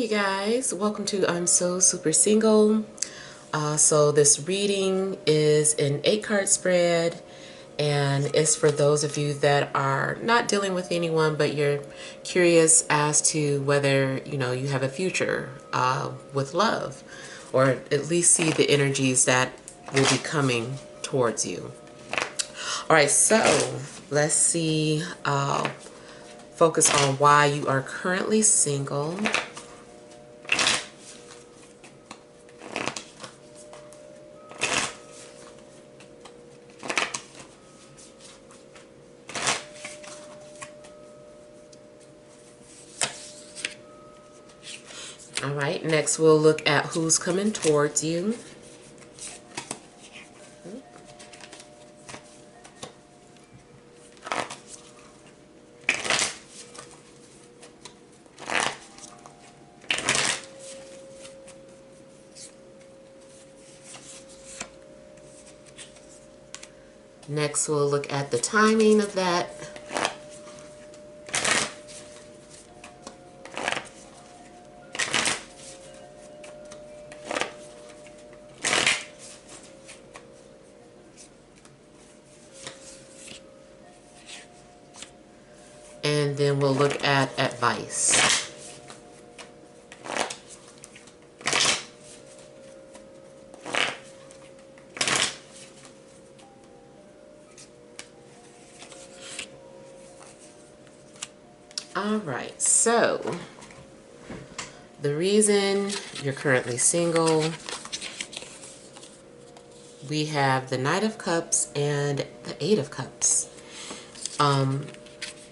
Hey you guys, welcome to I'm So Super Single. So this reading is an 8-card spread, and it's for those of you that are not dealing with anyone, but you're curious as to whether you have a future with love, or at least see the energies that will be coming towards you. All right, so let's see. Focus on why you are currently single. All right, next we'll look at who's coming towards you. Next we'll look at the timing of that. And then we'll look at advice. All right, so the reason you're currently single, we have the Knight of Cups and the Eight of Cups.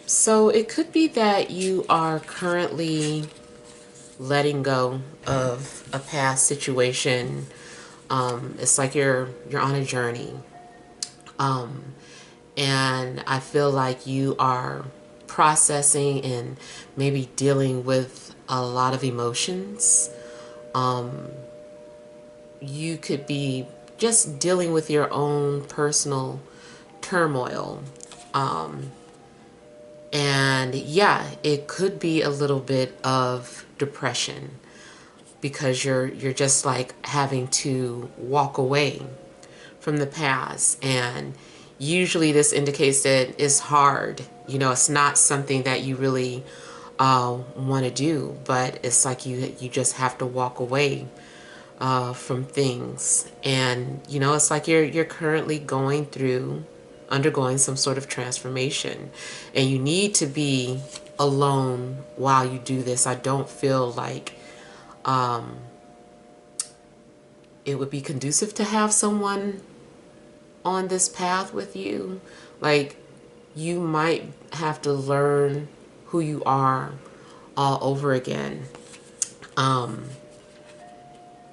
So it could be that you are currently letting go of a past situation. It's like you're on a journey. And I feel like you are processing and maybe dealing with a lot of emotions. You could be just dealing with your own personal turmoil. And yeah, it could be a little bit of depression because you're just like having to walk away from the past. And usually this indicates that it's hard. It's not something that you really want to do, but it's like you just have to walk away from things. And it's like you're currently undergoing some sort of transformation, and you need to be alone while you do this. I don't feel like it would be conducive to have someone on this path with you. Like, you might have to learn who you are all over again. And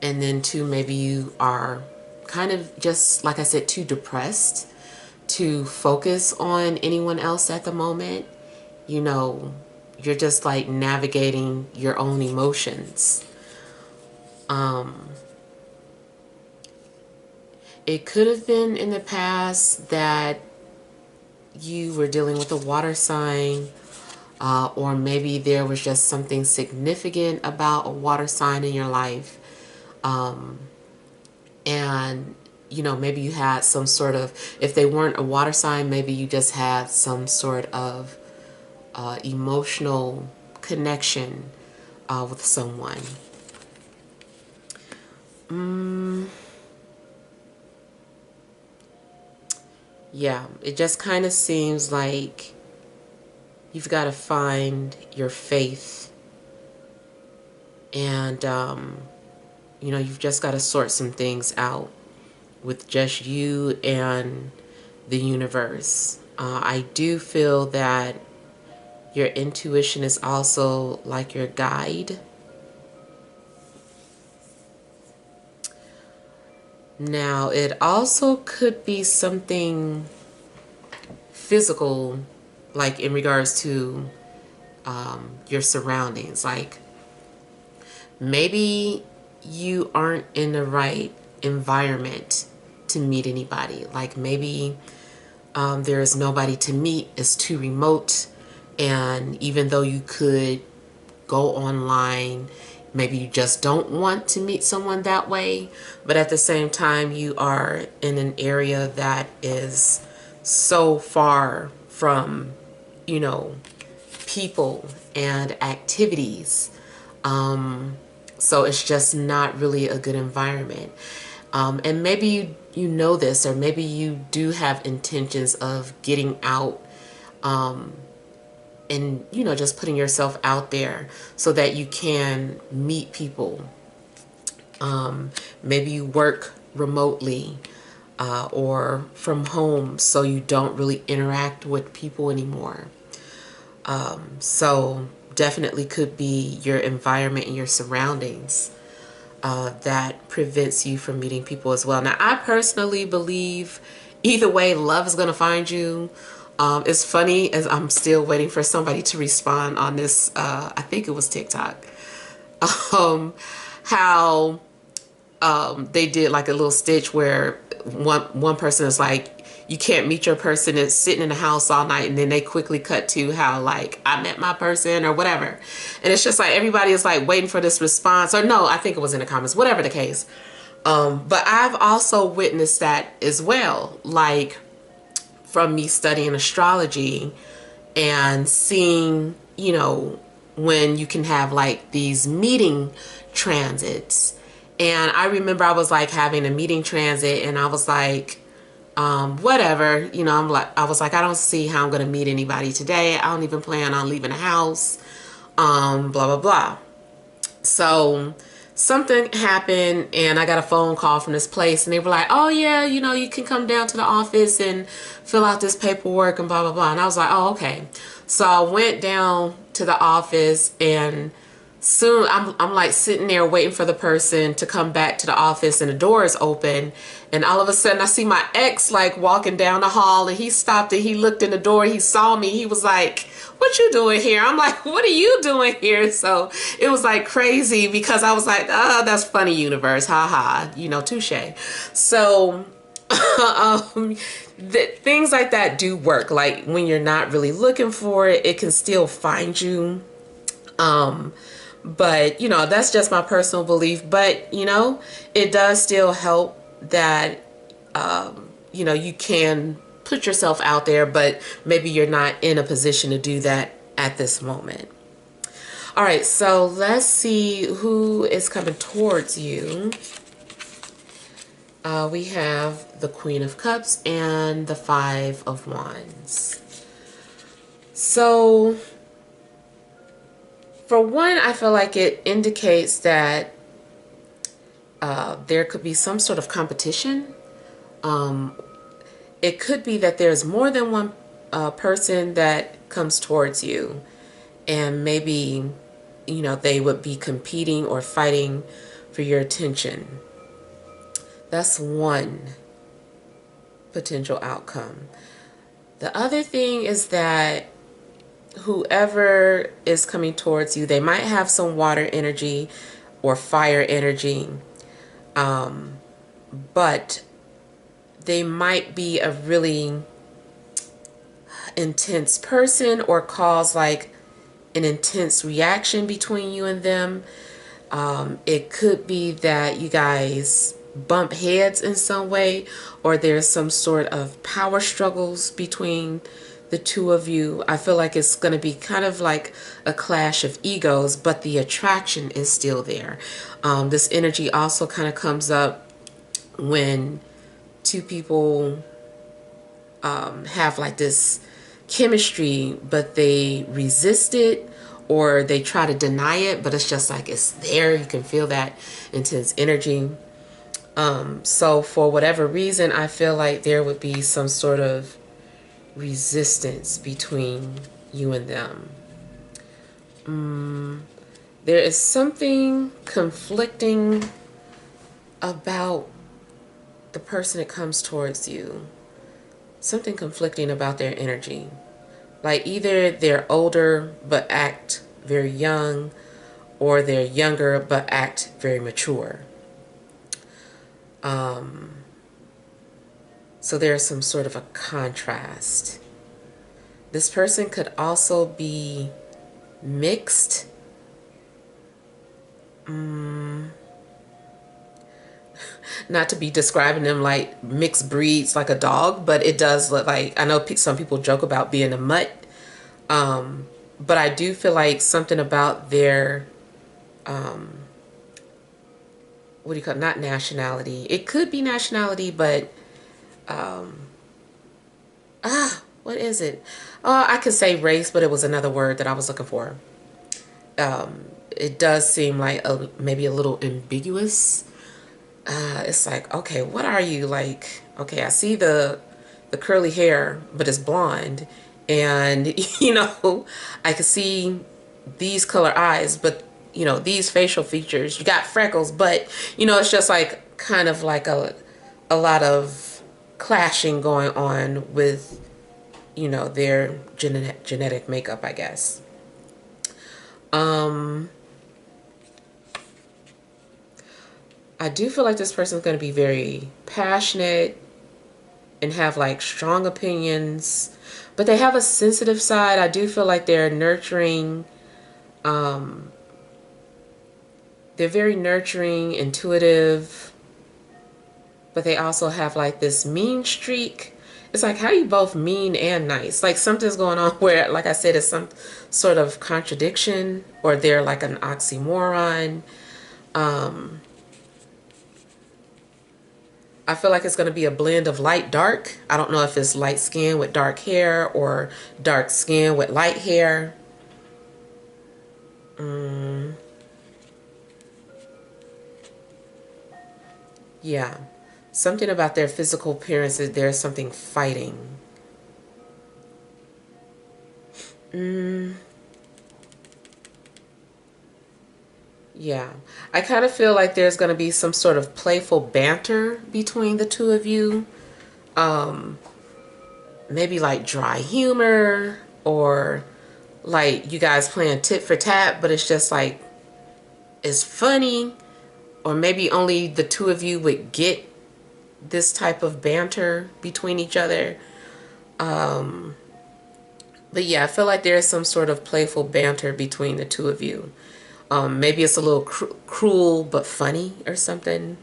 then too, maybe you are kind of just, like I said, too depressed to focus on anyone else at the moment. You're just like navigating your own emotions. It could have been in the past that you were dealing with a water sign, or maybe there was just something significant about a water sign in your life. And maybe you had some sort of, if they weren't a water sign, maybe you just had some sort of emotional connection with someone. Yeah, it just kind of seems like you've got to find your faith, and you've just got to sort some things out with just you and the universe. I do feel that your intuition is also like your guide. Now, it also could be something physical, like in regards to your surroundings. Like, maybe you aren't in the right environment to meet anybody. Like, maybe there is nobody to meet, it's too remote, and even though you could go online maybe you just don't want to meet someone that way, but at the same time you are in an area that is so far from, you know, people and activities. So it's just not really a good environment. And maybe you know this, or maybe you do have intentions of getting out, and, you know, just putting yourself out there so that you can meet people. Maybe you work remotely, or from home, so you don't really interact with people anymore. So definitely could be your environment and your surroundings that prevents you from meeting people as well. Now, I personally believe either way, love is going to find you. It's funny, as I'm still waiting for somebody to respond on this. I think it was TikTok. How they did like a little stitch where one person is like, you can't meet your person, it's sitting in the house all night, and then they quickly cut to how, like, I met my person or whatever. And it's just like everybody is like waiting for this response, or no, I think it was in the comments, whatever the case. But I've also witnessed that as well, like from me studying astrology and seeing, you know, when you can have like these meeting transits. And I remember I was like having a meeting transit, and I was like, whatever, you know, I was like, I don't see how I'm going to meet anybody today. I don't even plan on leaving the house, blah, blah, blah. So something happened, and I got a phone call from this place, and they were like, oh yeah, you know, you can come down to the office and fill out this paperwork and blah, blah, blah. And I was like, oh, okay. So I went down to the office, and soon I'm like sitting there waiting for the person to come back to the office, and the door is open, and all of a sudden I see my ex like walking down the hall, and he stopped and he looked in the door, he saw me, he was like, what you doing here? I'm like, what are you doing here? So it was like crazy, because I was like, oh, that's funny, universe, haha, you know, touche. So things like that do work. Like when you're not really looking for it, it can still find you. But, you know, that's just my personal belief. But, you know, it does still help that, you know, you can put yourself out there, but maybe you're not in a position to do that at this moment. All right, so let's see who is coming towards you. We have the Queen of Cups and the Five of Wands. So for one, I feel like it indicates that there could be some sort of competition. It could be that there's more than one person that comes towards you, and maybe, you know, they would be competing or fighting for your attention. That's one potential outcome. The other thing is that whoever is coming towards you, they might have some water energy or fire energy, but they might be a really intense person or cause like an intense reaction between you and them. It could be that you guys bump heads in some way, or there's some sort of power struggles between the two of you. I feel like it's going to be kind of like a clash of egos, but the attraction is still there. This energy also kind of comes up when two people have like this chemistry, but they resist it, or they try to deny it, but it's just like it's there. You can feel that intense energy. So for whatever reason, I feel like there would be some sort of resistance between you and them. There is something conflicting about the person that comes towards you. Something conflicting about their energy. Like either they're older but act very young, or they're younger but act very mature. So there's some sort of a contrast. This person could also be mixed. Not to be describing them like mixed breeds like a dog, but it does look like, I know some people joke about being a mutt. But I do feel like something about their, what do you call it? Not nationality. It could be nationality, but what is it? I could say race, but it was another word that I was looking for. It does seem like maybe a little ambiguous. It's like, okay, what are you like? Okay, I see the curly hair, but it's blonde, and I can see these color eyes, but these facial features. You got freckles, but it's just like kind of like a lot of clashing going on with their genetic makeup, I guess. I do feel like this person's going to be very passionate and have like strong opinions, but they have a sensitive side. I do feel like they're nurturing. They're very nurturing, intuitive, but they also have like this mean streak. It's like, how are you both mean and nice? Like something's going on where, like I said, it's some sort of contradiction, or they're like an oxymoron. I feel like it's going to be a blend of light dark. I don't know if it's light skin with dark hair or dark skin with light hair. Yeah. Something about their physical appearance is there's something fighting. Yeah. I kind of feel like there's going to be some sort of playful banter between the two of you. Maybe like dry humor, or like you guys playing tit for tat, but it's just like, it's funny. Or maybe only the two of you would get this type of banter between each other. But yeah, I feel like there's some sort of playful banter between the two of you. Maybe it's a little cruel but funny or something.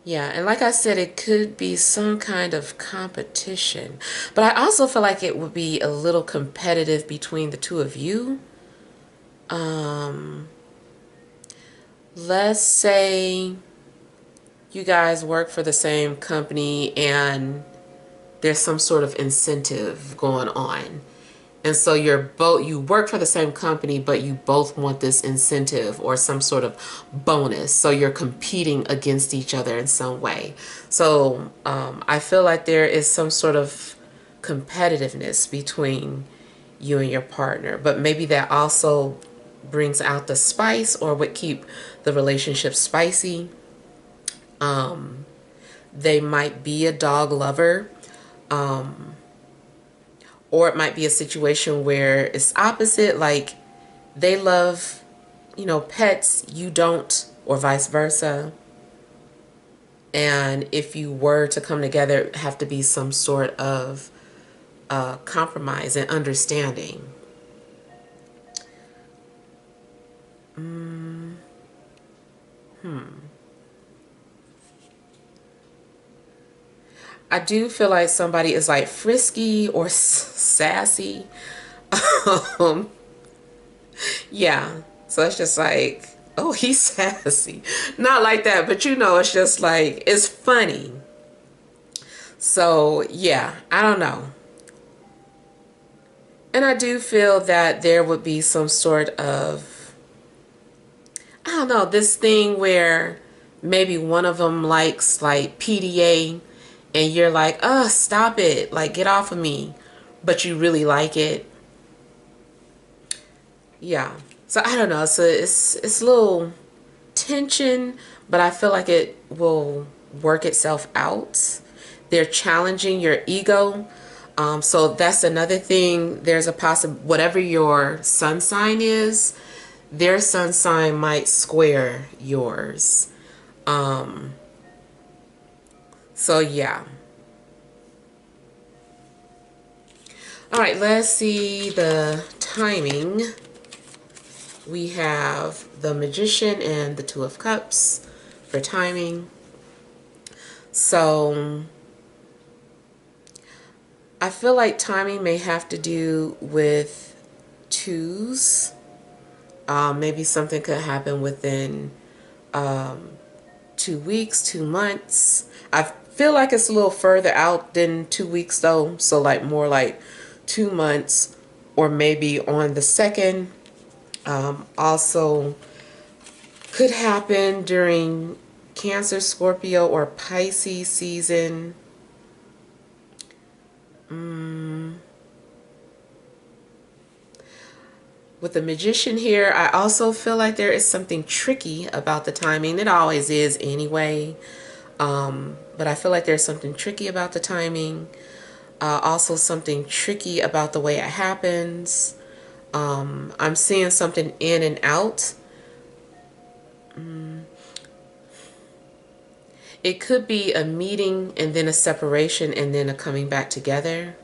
Yeah, and like I said, it could be some kind of competition. But I also feel like it would be a little competitive between the two of you. Let's say you guys work for the same company and there's some sort of incentive going on. And so you work for the same company, but you both want this incentive or some sort of bonus. So you're competing against each other in some way. So I feel like there is some sort of competitiveness between you and your partner, but maybe that also brings out the spice, or would keep the relationship spicy. They might be a dog lover. Or it might be a situation where it's opposite, like they love, pets, you don't, or vice versa. And if you were to come together, it'd have to be some sort of compromise and understanding. I do feel like somebody is like frisky or sassy. um, yeah. So it's just like, oh, he's sassy. Not like that, but it's just like, it's funny. So yeah, I don't know. And I do feel that there would be some sort of, I don't know, this thing where maybe one of them likes like PDA and you're like, stop it, like get off of me, but you really like it. Yeah. So I don't know. So it's a little tension, but I feel like it will work itself out. They're challenging your ego. So that's another thing. There's a whatever your sun sign is, their sun sign might square yours. So yeah. All right, let's see the timing. We have the Magician and the Two of Cups for timing. So I feel like timing may have to do with twos. Maybe something could happen within 2 weeks, 2 months. I feel like it's a little further out than 2 weeks though. So like more like 2 months, or maybe on the second. Also could happen during Cancer, Scorpio, or Pisces season. With the Magician here, I also feel like there is something tricky about the timing. It always is anyway. But I feel like there's something tricky about the timing. Also something tricky about the way it happens. I'm seeing something in and out. It could be a meeting and then a separation and then a coming back together.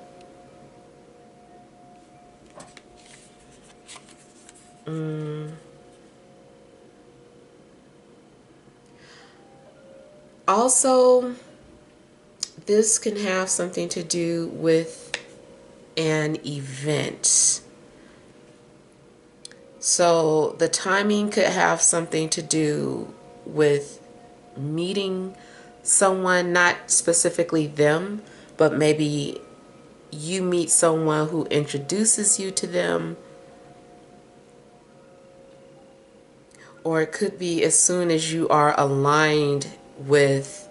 Also, this can have something to do with an event. So the timing could have something to do with meeting someone, not specifically them, but maybe you meet someone who introduces you to them. Or it could be as soon as you are aligned with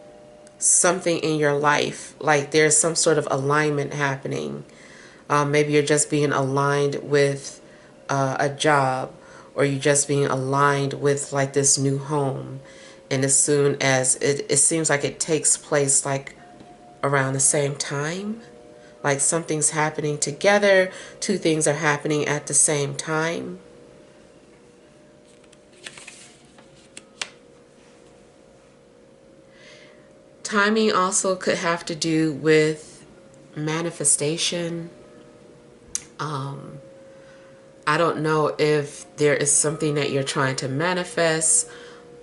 something in your life, like there's some sort of alignment happening. Maybe you're just being aligned with a job, or you're just being aligned with like this new home. And as soon as it seems like it takes place like around the same time, like something's happening together, two things are happening at the same time. Timing also could have to do with manifestation. I don't know if there is something that you're trying to manifest,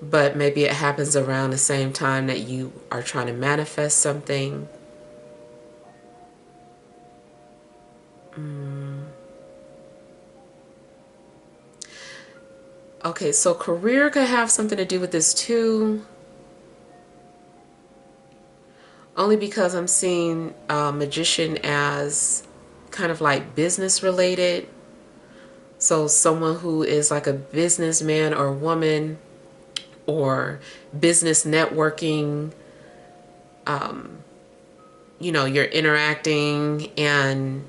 but maybe it happens around the same time that you are trying to manifest something. Okay, so career could have something to do with this too. Only because I'm seeing Magician as kind of like business related. So someone who is like a businessman or woman, or business networking, you're interacting, and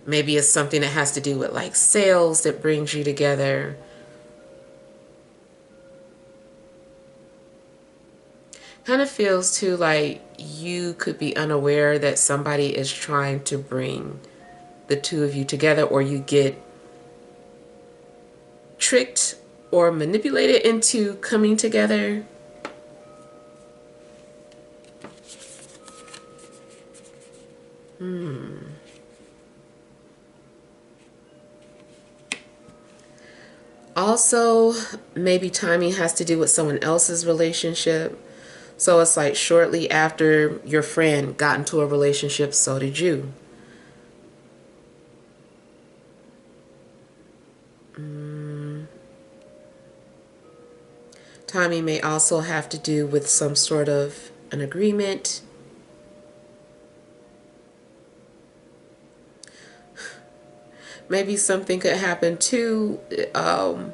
maybe it's something that has to do with like sales that brings you together. Kind of feels too like you could be unaware that somebody is trying to bring the two of you together, or you get tricked or manipulated into coming together. Also, maybe timing has to do with someone else's relationship. So it's like shortly after your friend got into a relationship, so did you. Timing may also have to do with some sort of an agreement. Maybe something could happen too. I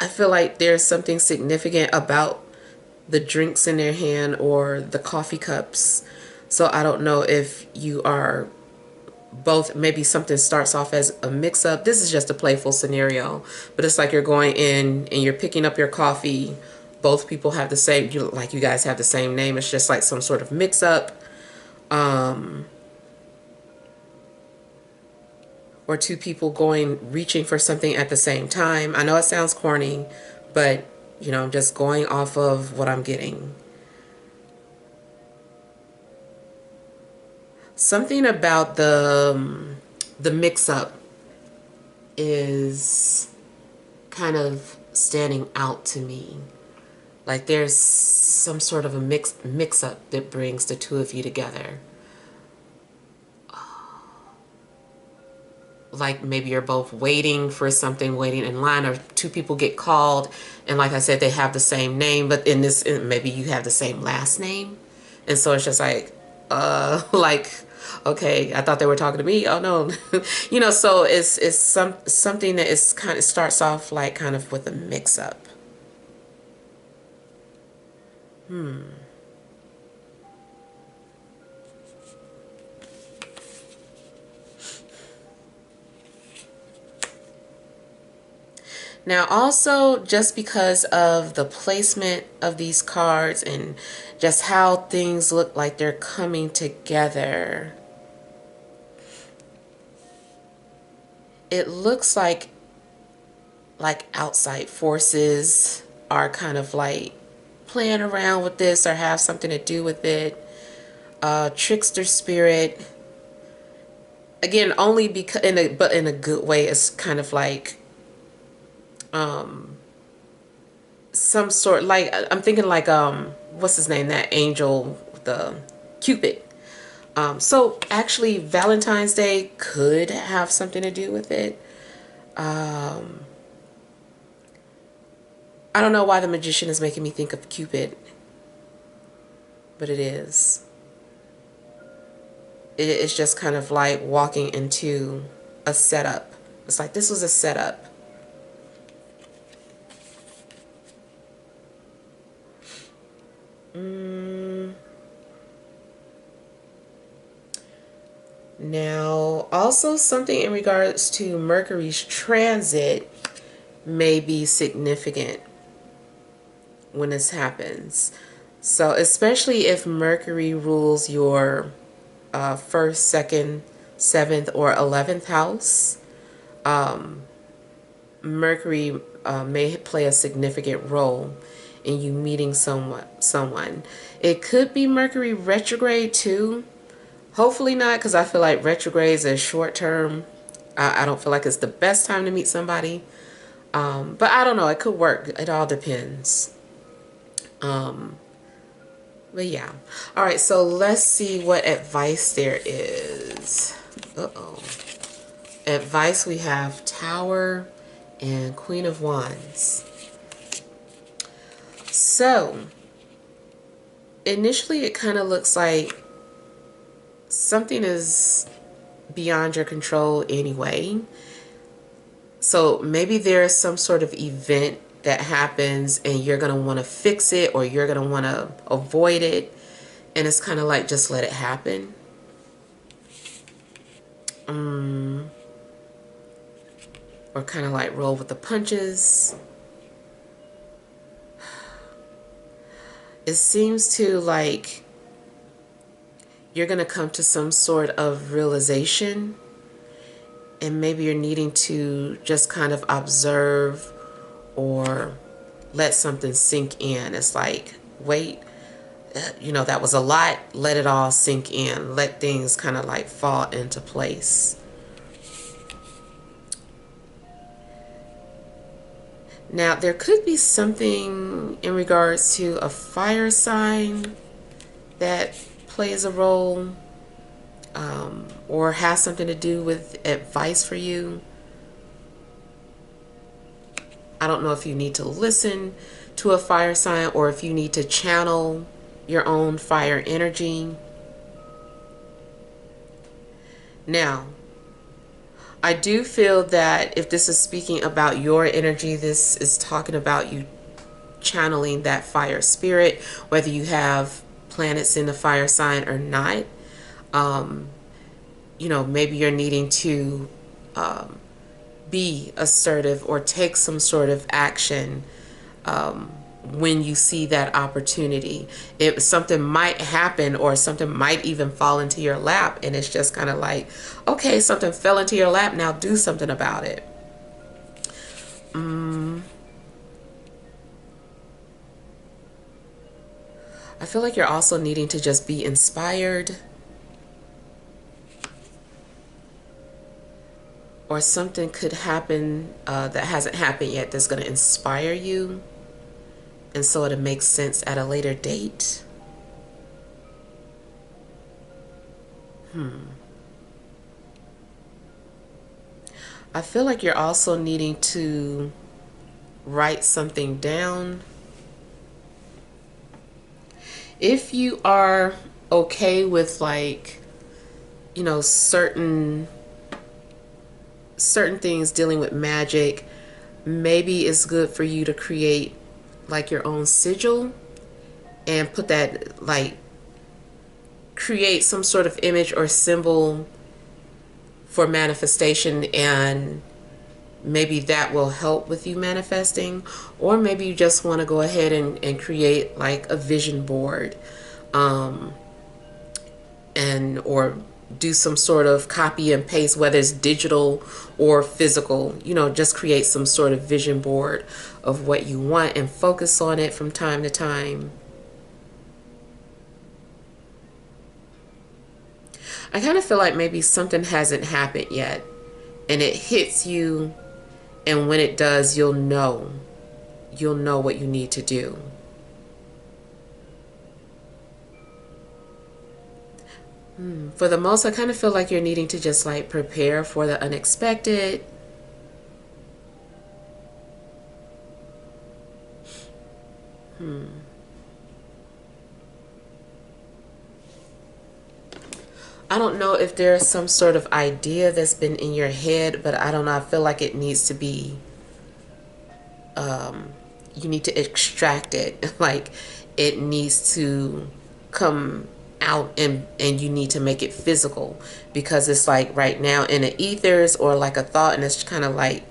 feel like there's something significant about the drinks in their hand or the coffee cups. So I don't know if you are both, maybe something starts off as a mix-up. This is just a playful scenario, but it's like you're going in and you're picking up your coffee. Both people have the same, like you guys have the same name. It's just like some sort of mix-up. Or two people reaching for something at the same time. I know it sounds corny, but I'm just going off of what I'm getting. Something about the mix-up is kind of standing out to me. Like there's some sort of a mix-up that brings the two of you together. Like maybe you're both waiting for something, waiting in line, or two people get called, and like I said, they have the same name, but maybe you have the same last name, and so it's just like, like, okay, I thought they were talking to me. Oh no, you know. So it's something that is kind of starts off like kind of with a mix up. Now, also, just because of the placement of these cards and just how things look like they're coming together, it looks like outside forces are kind of like playing around with this or have something to do with it. Trickster spirit, again, only because but in a good way. It's kind of like some sort, like I'm thinking like what's his name, that angel, the Cupid. So actually Valentine's Day could have something to do with it. I don't know why the Magician is making me think of Cupid, but it is. It's just kind of like walking into a setup. It's like this was a setup. Now, also something in regards to Mercury's transit may be significant when this happens. So, especially if Mercury rules your first, second, seventh, or 11th house, Mercury may play a significant role in you meeting someone. It could be Mercury retrograde too. Hopefully not, because I feel like retrogrades is short term. I don't feel like it's the best time to meet somebody. But I don't know. It could work. It all depends. But yeah. All right. So let's see what advice there is. Uh-oh. Advice, we have Tower and Queen of Wands. So initially it kind of looks like something is beyond your control anyway. So maybe there's some sort of event that happens and you're going to want to fix it, or you're going to want to avoid it. And it's kind of like, just let it happen. Or kind of like roll with the punches. It seems to like you're going to come to some sort of realization, and maybe you're needing to just kind of observe or let something sink in. It's like, wait, you know, that was a lot. Let it all sink in. Let things kind of like fall into place. Now, there could be something in regards to a fire sign that plays a role, or has something to do with advice for you. I don't know if you need to listen to a fire sign or if you need to channel your own fire energy. Now, I do feel that if this is speaking about your energy, this is talking about you channeling that fire spirit, whether you have planets in the fire sign or not. You know, maybe you're needing to be assertive or take some sort of action when you see that opportunity. If something might happen or something might even fall into your lap, and it's just kind of like, okay, something fell into your lap, now do something about it. I feel like you're also needing to just be inspired. or something could happen that hasn't happened yet that's going to inspire you, and so it'll make sense at a later date. I feel like you're also needing to write something down. If you are okay with, like, you know, certain things dealing with magic, maybe it's good for you to create like your own sigil and put that, like, create some sort of image or symbol for manifestation, and maybe that will help with you manifesting. Or maybe you just want to go ahead and create like a vision board, and or do some sort of copy and paste, whether it's digital or physical, you know, just create some sort of vision board of what you want and focus on it from time to time. I kind of feel like maybe something hasn't happened yet and it hits you, and when it does, you'll know what you need to do. For the most, I kind of feel like you're needing to just like prepare for the unexpected. I don't know if there's some sort of idea that's been in your head, but I don't know. I feel like it needs to be, you need to extract it. Like, it needs to come out, and you need to make it physical, because it's like right now in the ethers or like a thought, and it's kind of like,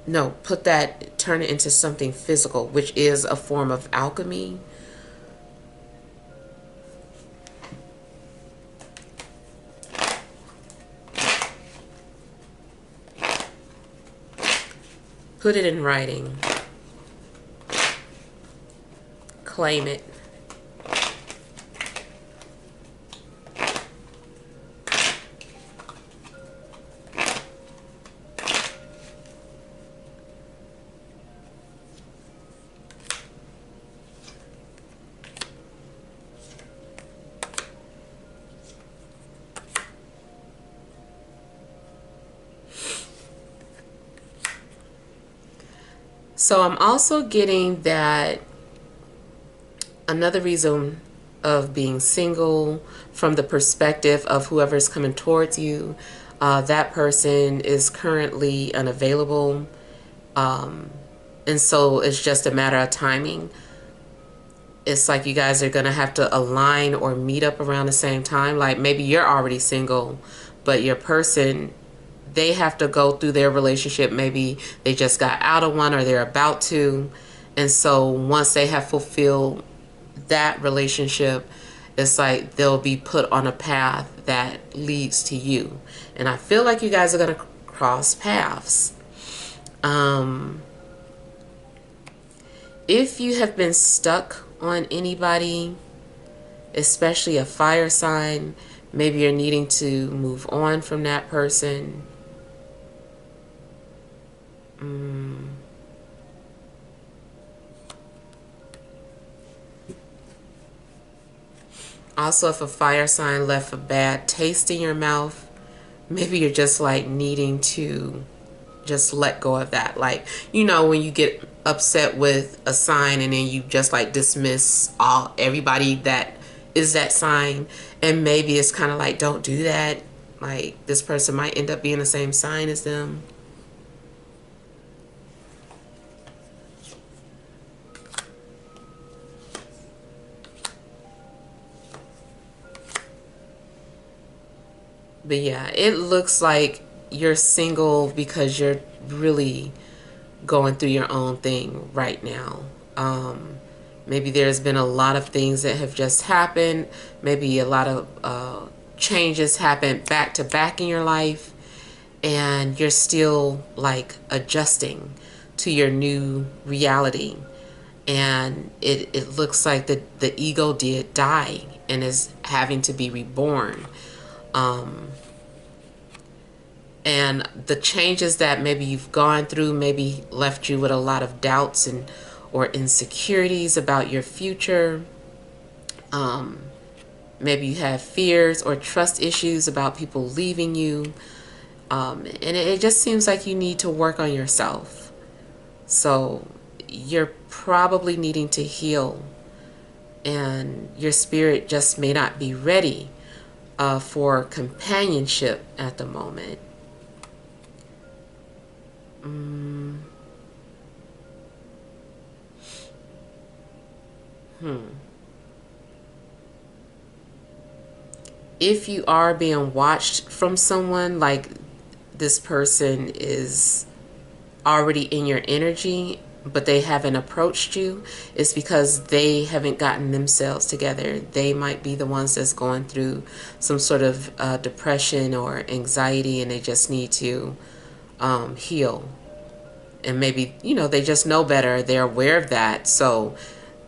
no, put that, turn it into something physical, which is a form of alchemy. Put it in writing. Claim it. So I'm also getting that another reason of being single, from the perspective of whoever's coming towards you, that person is currently unavailable. And so it's just a matter of timing. It's like you guys are going to have to align or meet up around the same time. Like, maybe you're already single, but your person, they have to go through their relationship. Maybe they just got out of one or they're about to. And so once they have fulfilled that relationship, it's like they'll be put on a path that leads to you. And I feel like you guys are going to cross paths. If you have been stuck on anybody, especially a fire sign, maybe you're needing to move on from that person. Also, if a fire sign left a bad taste in your mouth, maybe you're just like needing to just let go of that. Like, you know, when you get upset with a sign and then you just like dismiss everybody that is that sign, and maybe it's kind of like, don't do that. Like, this person might end up being the same sign as them. But yeah, it looks like you're single because you're really going through your own thing right now. Maybe there's been a lot of things that have just happened. Maybe a lot of changes happened back to back in your life, and you're still like adjusting to your new reality. And it looks like the ego did die and is having to be reborn. And the changes that maybe you've gone through maybe left you with a lot of doubts and or insecurities about your future. Maybe you have fears or trust issues about people leaving you. And it just seems like you need to work on yourself. So you're probably needing to heal, and your spirit just may not be ready for companionship at the moment. If you are being watched from someone, like this person is already in your energy but they haven't approached you, it's because they haven't gotten themselves together. They might be the ones that's going through some sort of depression or anxiety, and they just need to heal. And maybe, they just know better. They're aware of that. So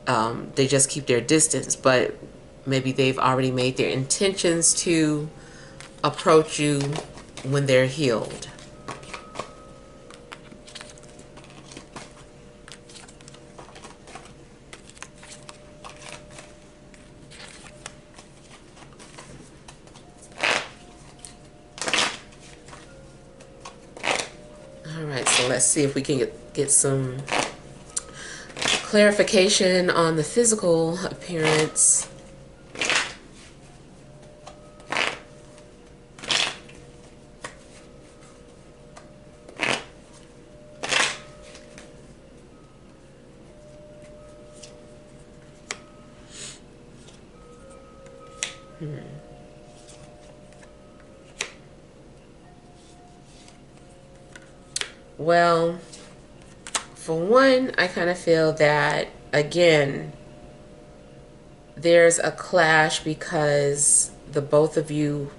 they just keep their distance. But maybe they've already made their intentions to approach you when they're healed. Alright, so let's see if we can get some clarification on the physical appearance. Well, for one, I kind of feel that, again, there's a clash because the both of you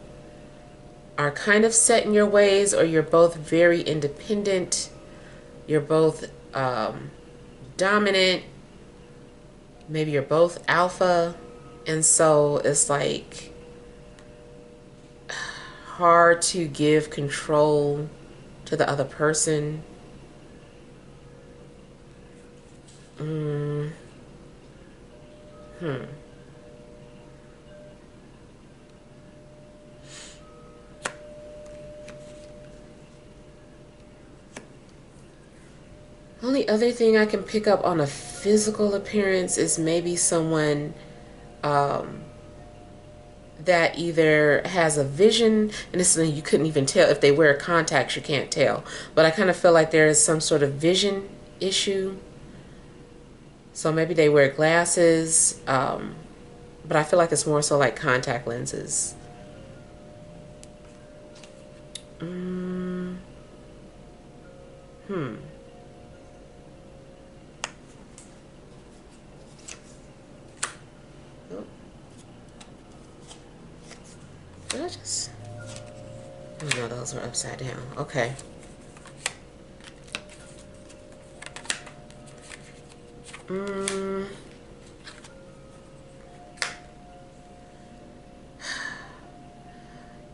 are kind of set in your ways, or you're both very independent. You're both dominant. Maybe you're both alpha. And so it's like hard to give control to the other person. Only other thing I can pick up on a physical appearance is maybe someone that either has a vision, and this is, you couldn't even tell if they wear contacts, you can't tell, but I kind of feel like there is some sort of vision issue. So maybe they wear glasses, but I feel like it's more so like contact lenses. Did I just... Oh no, those were upside down. Okay.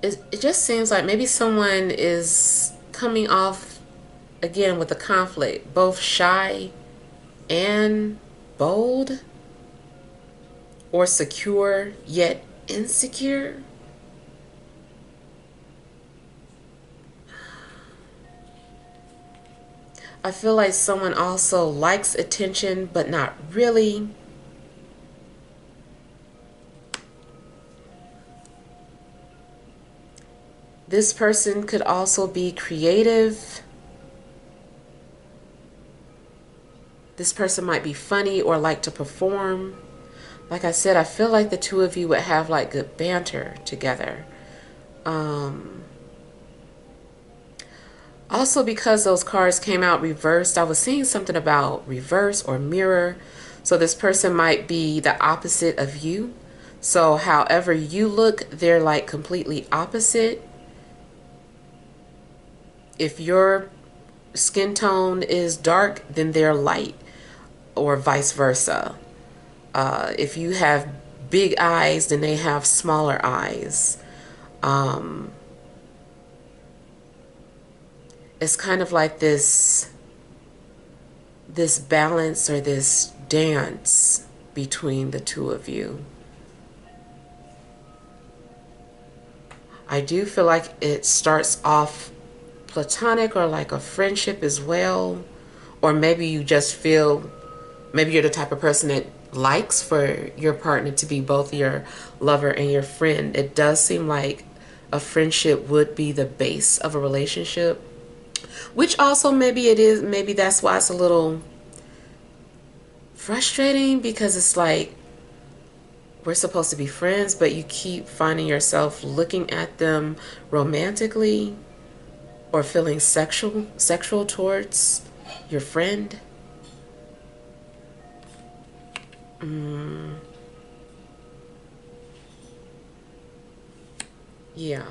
It just seems like maybe someone is coming off, again, with the conflict, both shy and bold, or secure yet insecure. I feel like someone also likes attention, but not really. This person could also be creative. This person might be funny or like to perform. Like I said, I feel like the two of you would have like good banter together. Also, because those cards came out reversed, I was seeing something about reverse or mirror. So this person might be the opposite of you. So however you look, they're like completely opposite. If your skin tone is dark, then they're light, or vice versa. If you have big eyes, then they have smaller eyes. it's kind of like this balance or this dance between the two of you. I do feel like it starts off platonic or like a friendship as well. Or maybe you just feel, maybe you're the type of person that likes for your partner to be both your lover and your friend. It does seem like a friendship would be the base of a relationship, which also maybe it is, maybe that's why it's a little frustrating, because it's like we're supposed to be friends, but you keep finding yourself looking at them romantically or feeling sexual towards your friend. Yeah.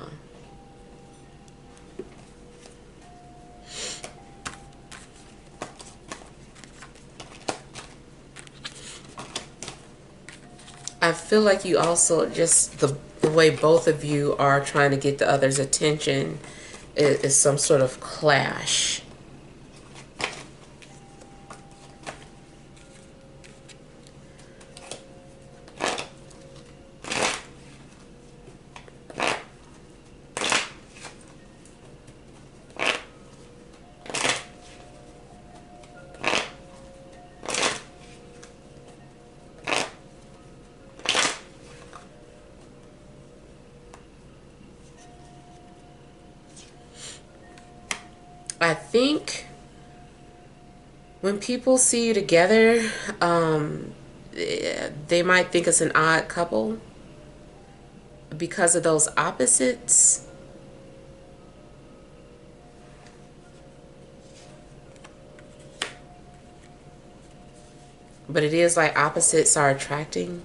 I feel like you also just the way both of you are trying to get the other's attention is some sort of clash. I think when people see you together, they might think it's an odd couple because of those opposites. But it is like opposites are attracting.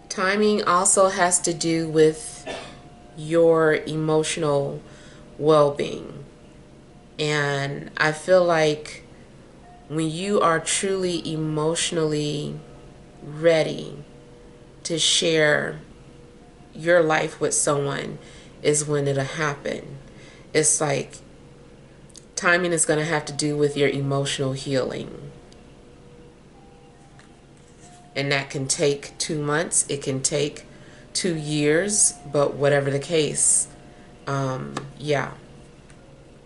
Timing also has to do with your emotional well-being. And I feel like when you are truly emotionally ready to share your life with someone is when it'll happen. It's like timing is going to have to do with your emotional healing. And that can take 2 months. It can take 2 years. But whatever the case, yeah,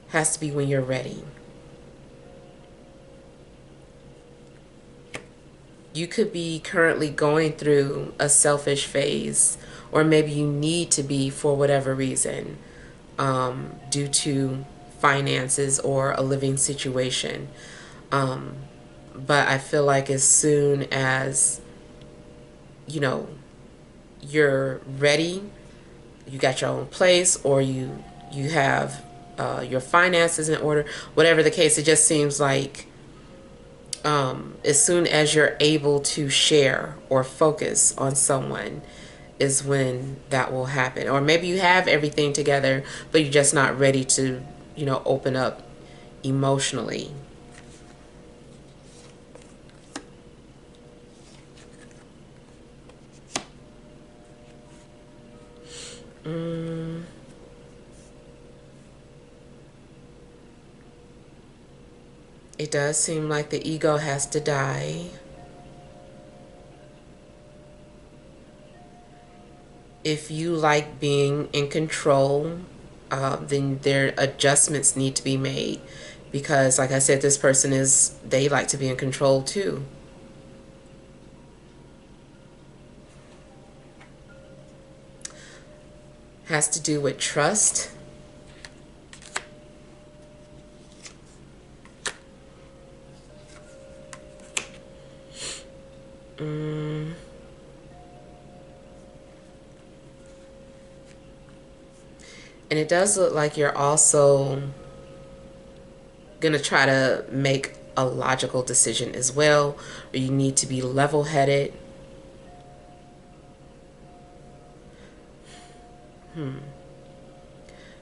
has to be when you're ready. You could be currently going through a selfish phase, or maybe you need to be for whatever reason, due to finances or a living situation. But I feel like as soon as, you know, you're ready, you got your own place, or you have your finances in order, whatever the case, it just seems like as soon as you're able to share or focus on someone is when that will happen. Or maybe you have everything together, but you're just not ready to, open up emotionally. It does seem like the ego has to die. If you like being in control, then their adjustments need to be made, because like I said, this person they like to be in control too. Has to do with trust. And it does look like you're also going to try to make a logical decision as well, or you need to be level-headed.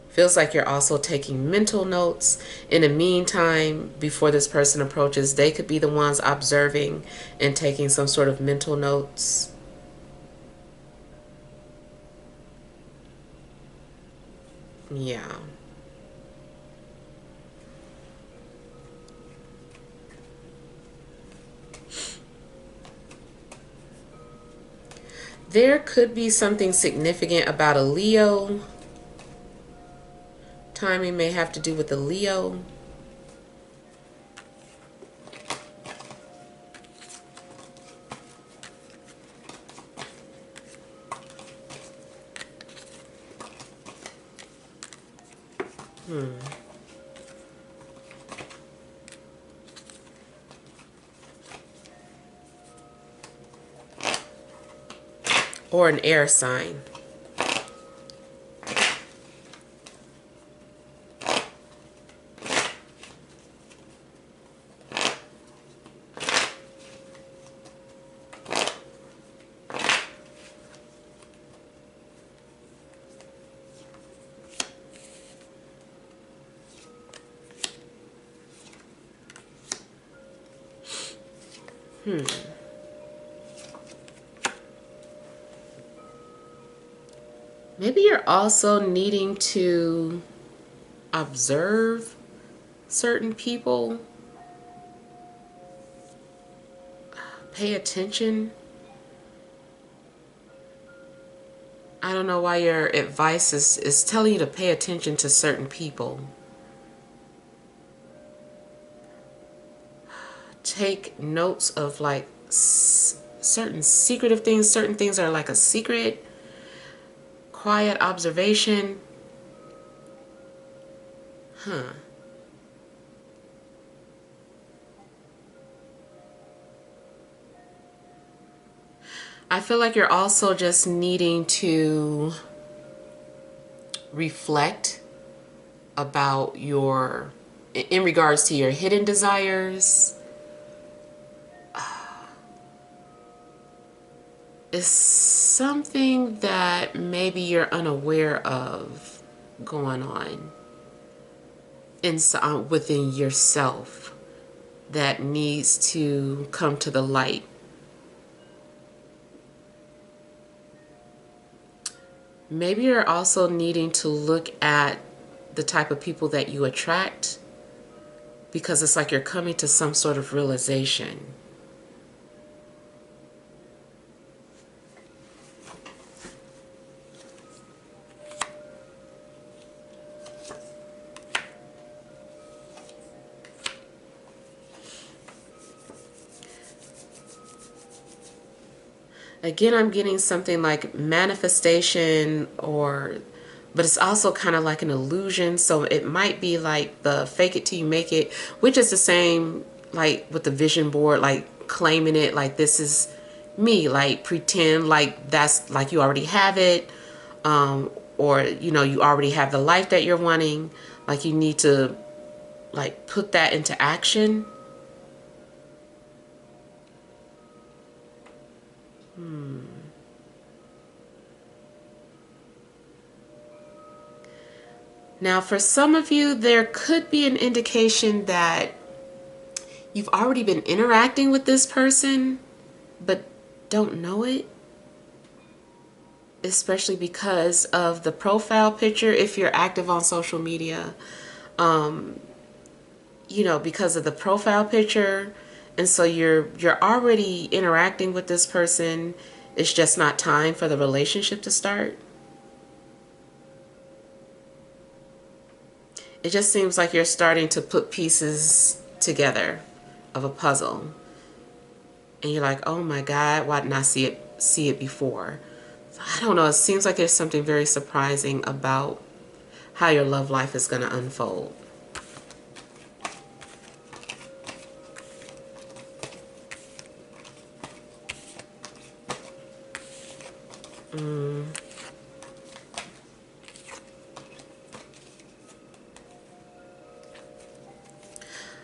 Feels like you're also taking mental notes. In the meantime, before this person approaches, they could be the ones observing and taking some sort of mental notes. Yeah. There could be something significant about a Leo. Timing may have to do with the Leo. Or an air sign. Maybe you're also needing to observe certain people, pay attention. I don't know why your advice is telling you to pay attention to certain people. Take notes of like certain secretive things. Certain things are like a secret. Quiet observation. Huh. I feel like you're also just needing to reflect about your, in regards to your hidden desires. It's something that maybe you're unaware of going on inside within yourself that needs to come to the light. Maybe you're also needing to look at the type of people that you attract, because it's like you're coming to some sort of realization. Again, I'm getting something like manifestation, or but it's also kind of like an illusion. So it might be like the fake it till you make it, which is the same like with the vision board, like claiming it like this is me, like pretend like that's like you already have it, or you know, you already have the life that you're wanting. Like you need to like put that into action. Now, for some of you, there could be an indication that you've already been interacting with this person, but don't know it. Especially because of the profile picture, if you're active on social media, you know, because of the profile picture. And so you're already interacting with this person. It's just not time for the relationship to start. It just seems like you're starting to put pieces together of a puzzle. And you're like, oh my God, why didn't I see it before? So I don't know. It seems like there's something very surprising about how your love life is going to unfold.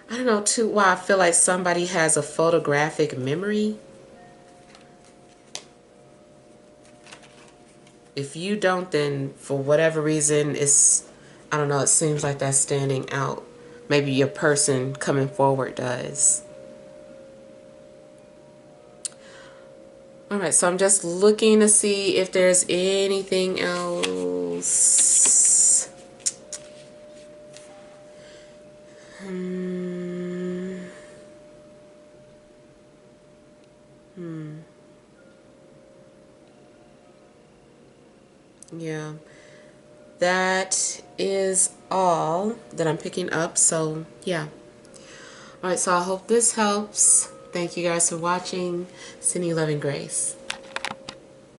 I don't know too why I feel like somebody has a photographic memory. If you don't, then for whatever reason, I don't know, it seems like that's standing out. Maybe your person coming forward does. All right, so I'm just looking to see if there's anything else. Yeah. That is all that I'm picking up. So, yeah. Alright, so I hope this helps. Thank you guys for watching. Sending you love and grace.